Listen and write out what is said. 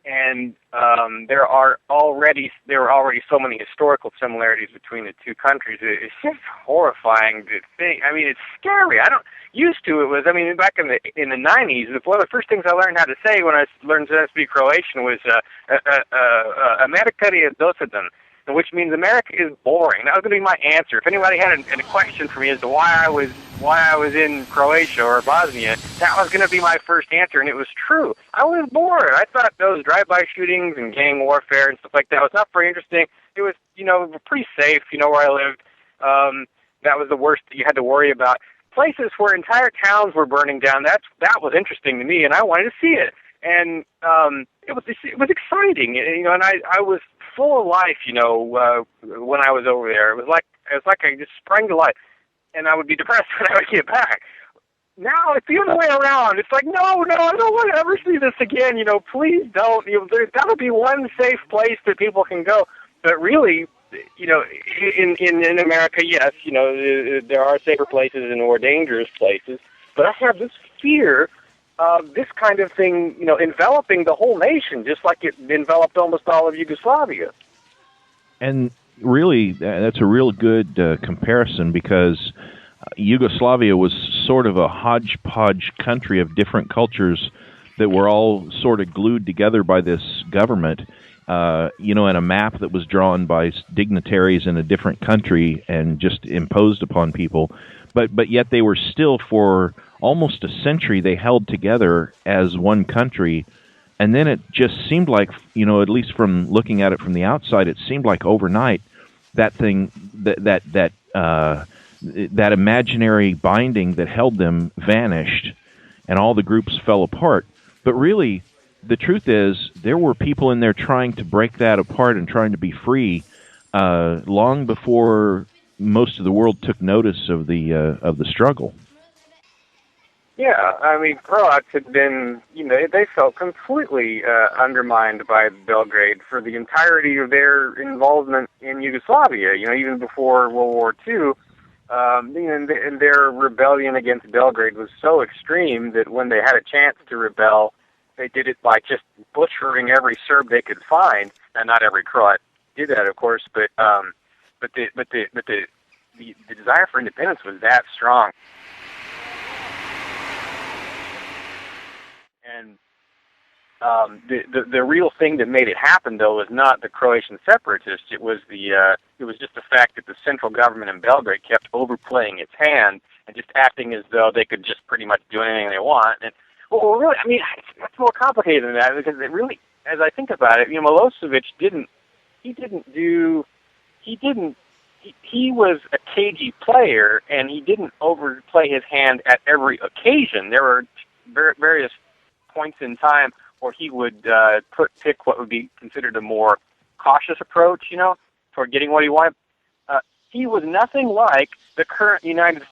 and there were already so many historical similarities between the two countries. It's just horrifying to think. I mean, it's scary. I don't used to it was. I mean, back in the '90s, one of the first things I learned how to say when I learned to speak Croatian was "Amerika je dosadan," which means America is boring. That was going to be my answer. If anybody had a question for me as to why I was in Croatia or Bosnia, that was going to be my first answer, and it was true. I was bored. I thought those drive-by shootings and gang warfare and stuff like that was not very interesting. It was, pretty safe, where I lived. That was the worst that you had to worry about. Places where entire towns were burning down, that was interesting to me, and I wanted to see it. And it was exciting, and I was full of life, when I was over there. It was like I just sprang to life, and I would be depressed when I would get back. Now it's the other way around. It's like, no, I don't want to ever see this again. Please don't. There's got to be one safe place that people can go. But really, in America, yes, there are safer places and more dangerous places. But I have this fear of this kind of thing, enveloping the whole nation, just like it enveloped almost all of Yugoslavia. And really, that's a real good comparison, because Yugoslavia was sort of a hodgepodge country of different cultures that were all sort of glued together by this government, and a map that was drawn by dignitaries in a different country and just imposed upon people. But yet they were still, for almost a century, they held together as one country. And then it just seemed like, at least from looking at it from the outside, it seemed like overnight that thing, that imaginary binding that held them vanished, and all the groups fell apart. But really, the truth is, there were people in there trying to break that apart and trying to be free long before most of the world took notice of the struggle. Yeah, I mean, Croats had been, they felt completely undermined by Belgrade for the entirety of their involvement in Yugoslavia, even before World War II. And their rebellion against Belgrade was so extreme that when they had a chance to rebel, they did it by just butchering every Serb they could find. And not every Croat did that, of course, but the desire for independence was that strong. And the real thing that made it happen, though, was not the Croatian separatists. It was just the fact that the central government in Belgrade kept overplaying its hand and just acting as though they could just pretty much do anything they want. And really, I mean, it's more complicated than that, because it really, as I think about it, Milosevic he was a cagey player, and he didn't overplay his hand at every occasion. There were various points in time where he would pick what would be considered a more cautious approach, toward getting what he wanted. He was nothing like the current United